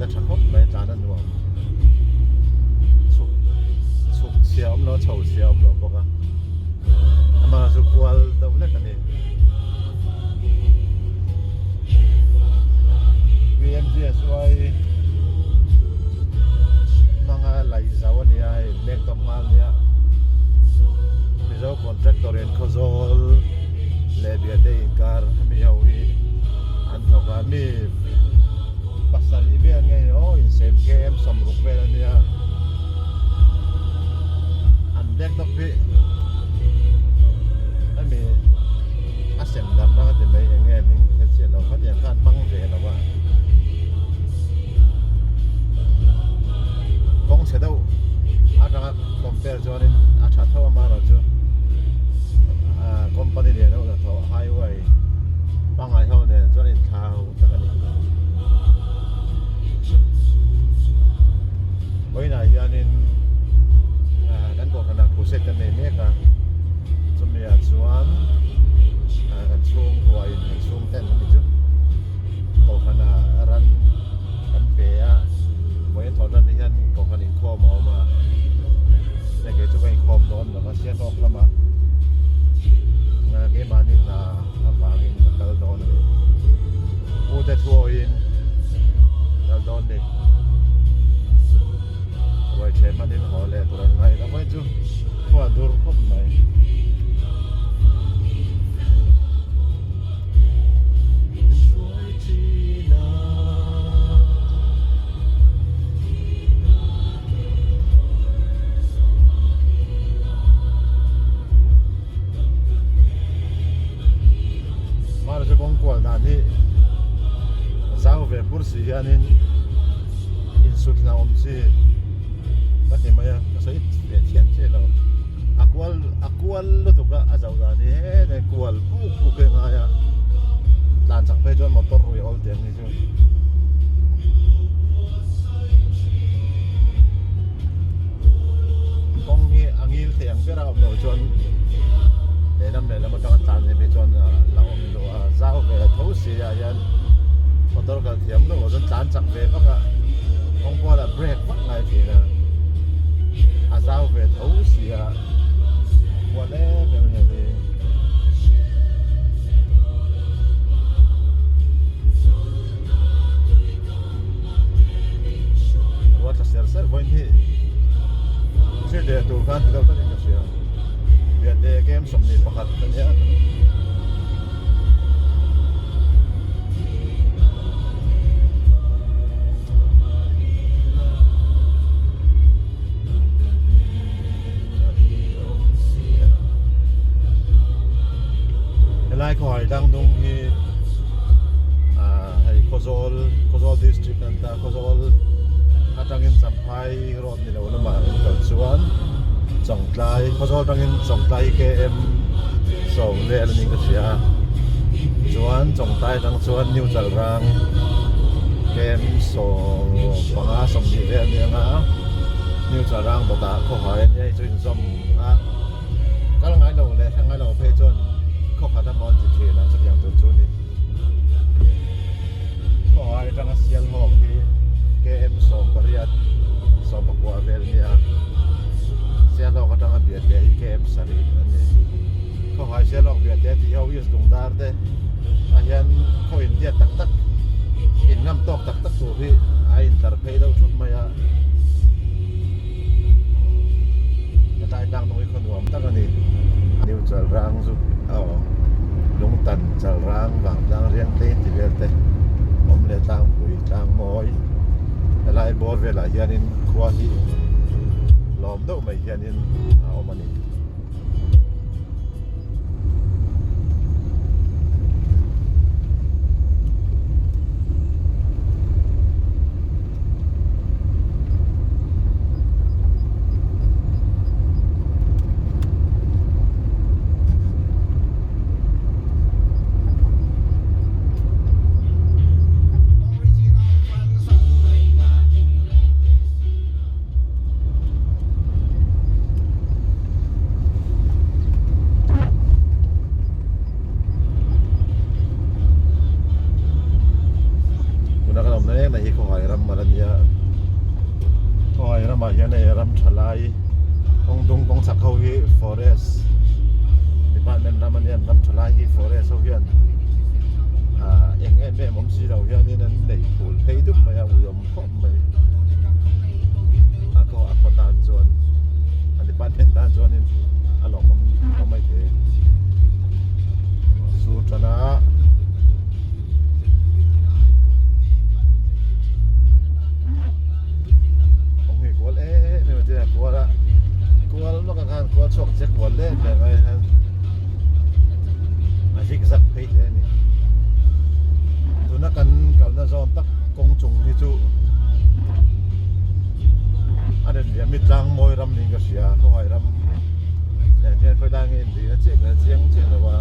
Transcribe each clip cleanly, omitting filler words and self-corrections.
จะชักคนไม่จานนั่นหรอกสุกเชียวมันเฉาเชียวมันบอกว่ามาสุกวัลเดิมเล็กกันนี่VMGS ไว้มังอะไรสาวนี่ไอ้เล็กตำงานเนี่ยมีเจ้าคอนแทคเตอร์เรนคอโซลเลเบียเดอินการมีเอาวีอันต่อมามีปัสสาวะเบียนไงโอ้อินเซมเกมสมรุปเวลเนี่ยอันเด็กต้องพี่ไม่มีอาเซมดำนะก็จะไม่ยังไงนี่เช่นเราเขาอย่างการมั่งเรียนเราว่ากงเสด็จอาจจะคอมเพลจอนินอาจจะเท่ามาเราจูคอมพานีเนี่ยเราจะต่อไฮเวย์บางไฮเท่าเนี่ยจอนินท้าวจักรนี่วันนี้ยานินนั่นก็ขนาดผู้เสด็จในเมฆะจะมีอาชวนกันช่วงหัวอินช่วงเต้นนี่จูก็ขนาดรันกันเปียวันนี้ถอดรันนี่ยันก็ขนาดข้อมอมาเนี่ยเกี่ยวกับข้อมโดนแล้วก็เสียนออกละมาเกี่ยมานี่นะฟังอินกัลโดนนี่พูดแต่ทัวอินกัลโดนนี่ไว้เชื่อมันนี่หัวเล่ตัวไงแล้วไม่จูหัวดูรุกไหมนี่สาวเวบุษยานินอินสุดนาอมซีก็ที่มาก็ใช้เทียนเช่เราอควลลุตุกะอาจารย์นี่เนี่ยควลผู้เก่งอะไรหลานจากไปจนมอเตอร์รวยออลเดียนนี่จูกงนี้อังยิลเทียงเพื่อเราโดยจนเดี๋ยวนั่นเนี่ยแล้วมันต้องการเนี่ยไปจนเราดูสาวเวทาวสียันมอเตอร์กันเทียมต้องจนจานจากเวก็ของพวกเราเบรกวัดไงทีนะสาวเวทาวสีวันนี้เป็นยังไงว่าจะเสียเสียวันนี้เชื่อเดี๋ยวตัวกันเราต้องยังเสียเดี๋ยวเด็กเกมสมนิประคัตกันเนี่ยไล่คอยดังตรงที่ให้โคโซลดิสทริกนั่นแต่โคโซลอาจารย์สัมภาษณ์รถนี่เราละมาตัดส่วนส่งไลน์โคโซลดังส่งไลน์KMส่งเรื่องนี้ก็เสียส่วนส่งไลน์ดังส่วนนิวจัลรังKMส่งปังอาสมดีเรื่องนี้นะนิวจัลรังบอกว่าเขาหายเนี่ยจุดสมก็ลังไงเราเลยทั้งไงเราเพจจนเขาขาดมอนจิตเทนังสักอย่างตัวจุนี่ก็ไอ้จังเสียงหอกที่KMส่งปริยัติส่งประกวดเวลเนี่ยเสียงเราก็จังเบียดที่KMสรีนั่นเองเขาหายเสียงเราเบียดที่เขาอยู่ตรงดาร์เด้อายันเขาอินเดียตักอินน้ำตกตักตัวที่ไอ้อินเตอร์เพย์เราชุดมาจะได้ดังตรงนี้คนหัวมันตั้งกันนี่นิวจะรังสุดลุงตันจะร่างบางดังเรียงเต้นที่เวลเต้ผมเลยตั้งคุยตั้งมอยอะไรบอลเวลาเฮียนินครัวที่ล้อมดูไม่เฮียนินเอามานี่ mà hiện nay ram thalai ông dung công sắc hậu hi forest department ram anh ram thalai hi forest hậu hiện em mong gì đâu hiện nên này phul thấy được mà uyom không mà ako tan zon anh department tan zon nên along không mấy thế suốt na kual nó càng kual sok chắc kual lên để ngay han zig zag phe thế này tụi nó cần nó dọn tắc công chúng đi chú anh em biết rằng môi ram ninh cái gì không phải ram này thì phải đang nghe thì nó chỉ là riêng làว่า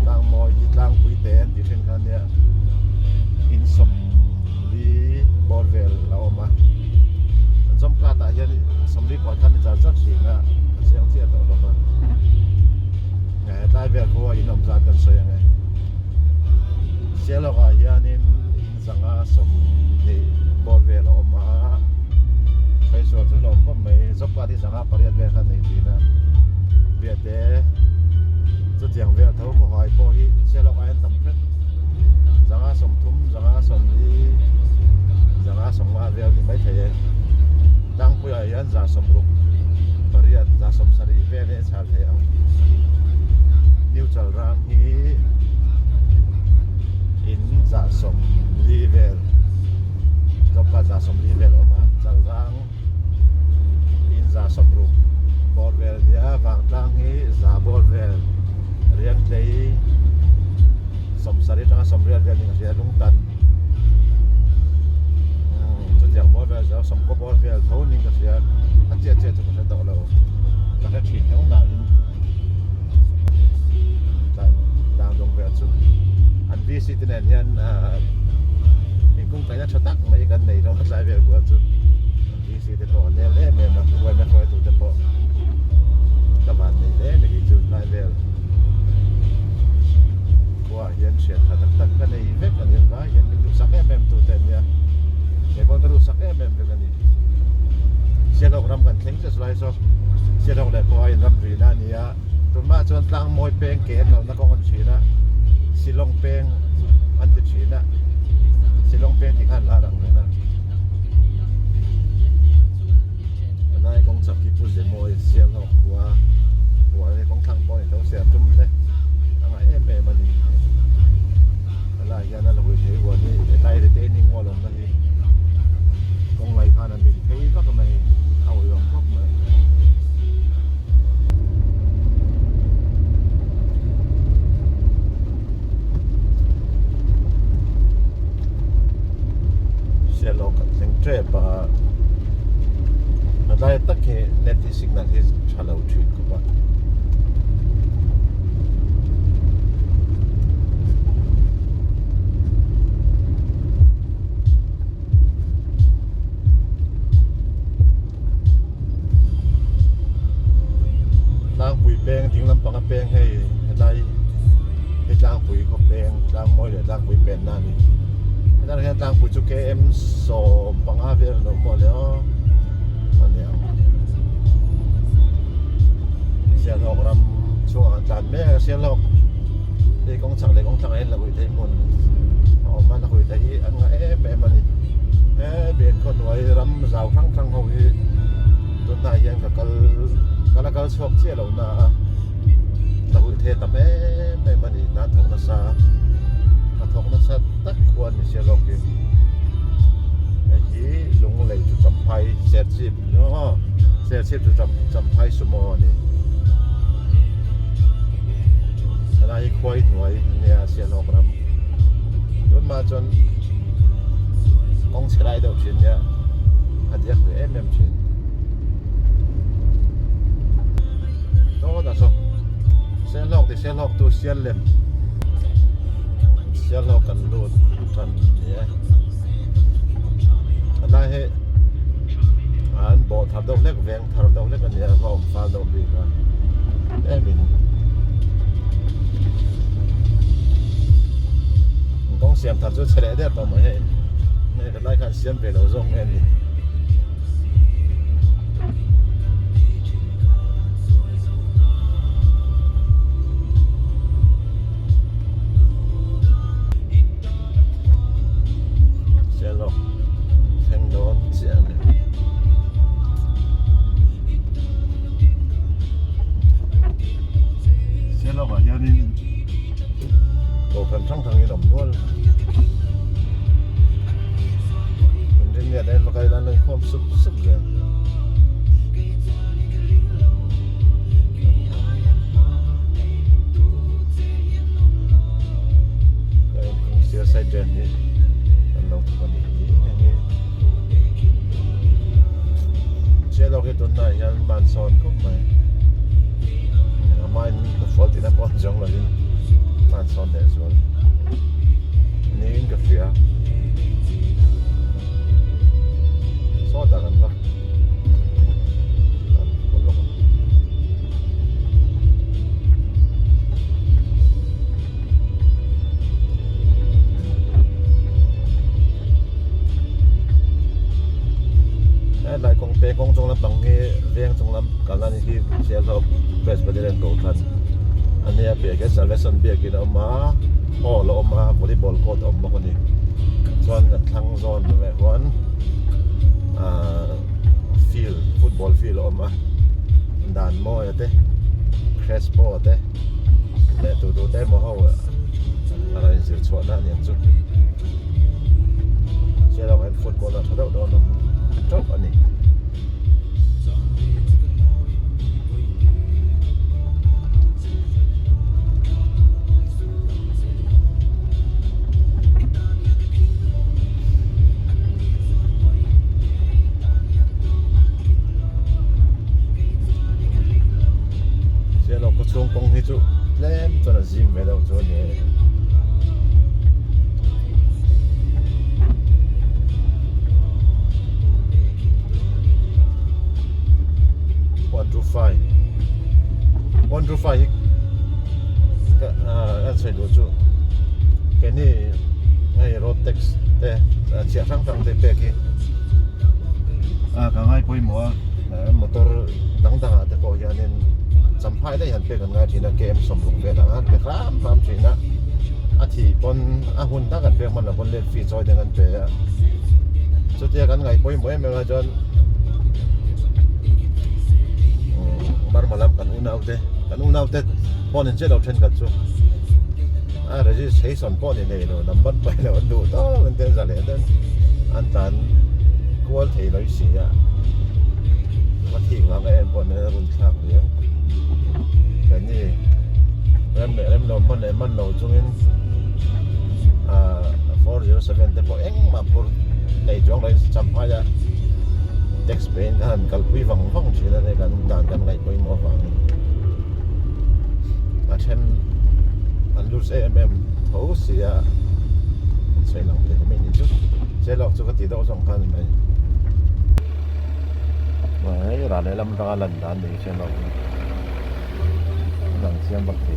đang môi đi đang quý tiền thì trên cái này in sum đi bor vel lao mà trong cả tại hiện sum đi quan thân là rất gì nữa riêng chia tổ đó mà ngày đại về của in ông ra cần soi này sẽ là cái hiện in rằng sum đi bor vel lao mà phải số thứ lâu có mấy giúp qua đi rằng phải về cái này thì là về đểจะเจียงเวลเท่าก็หอยพอฮีเชื่อเราไอ้ต่ำเพชรจังอาสมทุ่มจังอาสมนี้จังอาสมมาเวลที่ไม่เทดังคุยยันจะสมรุกปริยัติจะสมสรีเวลเนี่ยชาเทียงนิวจัลรางฮีอินจะสมลีเวลจบการจะสมลีเวลออกมาจัลรางอินจะสมรุกบอลเวลเนี่ยวางตั้งฮีจะบอลเวลเรียนเลยสมสริตั้งสมเรียนเรียนอย่างเสียลุงตันจุดอย่างบอลเวลจะสมก็บอลเวลเท่านี้ก็เสียถ้าเจี๊ยจะก็จะต่อเราแต่ถ้าถิ่นทั้งหนาอินต่างตรงเวลสุดอันวิสิตเนี่ยยันมีกุ้งไก่ยัดชตักไม่กันในเราใช้เวลกว่าสุดวิสิตก่อนเนี่ยเล่แม่มาไว้ไม่ค่อยถูกจะพอกับบ้านในเล่ในจุดใช้เวลว่าเห็นเสียงขัดตักกันในเว็บกันเห็นว่าเห็นดูสักแอมตัวเต็มเนี่ยเด็กคนก็ดูสักแอมกันนี่เสียดอกรำกันเข่งจะสไลด์ซอเสียดอกแหลกคอยรำรีน่านี้จนมาจนตั้งมวยเป้งเกศเรานักกองกันชีนะสิลงเป้งอันติดชีนะสิลงเป้งที่ขั้นลาดังเลยนะนายกองจับกี่ปุ่นเสียมวยเสียงออกหัวในกองทางบอลเราเสียจุ่มเลยอะไรเอ็มมันนี่อะไรอย่างนั้นเราไปใช้วันนี้ไล่เต้นนิ่งว่าลงนั่นเองกองไหลผ่านมีเทก็ทำไมเอาลงพวกมันเสียโลกันถึงเจ็บอะไรตั้งแค่เน็ตที่สิ่งนั้นที่ชาเราถือกับว่าแปลงทิ้งลำปังแปลงให้ได้ให้จ้างปุ๋ยเขาแปลงจ้างมวยเดี๋ยวจ้างปุ๋ยเป็นนั่นนี่ให้ได้จ้างปุ๋ยจุกเอ็มโซปังอาเวลหนุ่มหมดแล้วมันเนี่ยเสียหลอกรำช่วงอาจารย์แม่เสียหลอกเด็กของช่างเด็กของช่างเอ็นเราคุยได้หมดออกมาเราคุยได้อันไงแม่มันนี่เบียนคนไว้รำสาวครั้งเขาที่ต้นได้ยังกับก็ชอบเชี่ยเราหน้าเราเทแต่แม่มันนี่นาทงนาซาตักควรเชี่ยเรากินไอ้ยี่ลงเลยจุดจำไพ่เสียชีพเนาะเสียชีพจุดจำไพ่สมอนี่อะไรควายหน่วยเนี่ยเชี่ยเรากำจนมาจนกองเสียได้ดอกชิ้นเนี่ยหัดยักษ์เอ็มชิ้นโอ้แต่สองเสียหลอกแต่เสียหลอกตัวเสียเล่มเสียหลอกกันรูดทันเนี่ยอะไรให้อ่านบอกทับดอกเล็กแหวงทับดอกเล็กกันเนี่ยก็ฟ้าดอกดีกันมินต้องเสียมทับจุดเฉลี่ยได้ต่อมาให้ในการไล่การเสียมไปเราส่งเงินนี่ lan lên khom sụp sụp rồi cái không xia sai đèn nhỉ anh lâu thì còn đi nghe chế độ cái tuần này anh ban son cũng mày mai nó phật thì nó bỏ trong là đi ban son để rồi nên cái phía so đã gần rồi lại con bé con trong làm bằng nghe riêng trong làm cả là những cái xe lốp Presbyterian cầu thần anh ấy bé cái Salvation bé cái đó mà oh lo mà volleyball court ông mà con đi chọn cái thang zone về quán field football field ông mà đàn mò thế Crespo thế để tụi thế mà họ là những sự chọn ra những chút xe lốp anh football là thấu đó nó tốt anh ấy xe lốp có chung công hi chú lên cho nó dìm về đâu cho nhẹ 125ก็อันใส่ดูจูแค่นี้ไอ้รถแท็กซี่แต่เสียทั้งเตะเปกี้ก็ง่ายไปหมดมอเตอร์ต่างๆแต่ก็ยังเน้นสัมภาษณ์ได้เห็นเป็นกันง่ายทีนะเกมสมบูรณ์แบบนั้นเป็นครับทีนะอาทิตย์บนหุ่นตั้งกันเป็นมันละบนเล่นฟรีจอยเดียวกันเป็นสุดท้ายกันง่ายไปหมดไม่ว่าจนbaru malam kan unau te pon in chelo then kan chu reji sei son pon in nei no number pai lo du to kan ten za le den an tan kual thei loi si ya ma thi ma ga en pon ne run thak le kan ni rem lo man lo chung in 407 te po eng ma pur nei jong lai cham pa ya text pen kan kalpui vang chỉ là đây kan dan kan ngai poi mo vang a then an lose em tho sia sai long te me ni chu sai long chu ka ti do song kan mai mai ra le lam ra lan dan ni sai long lang siam bak ti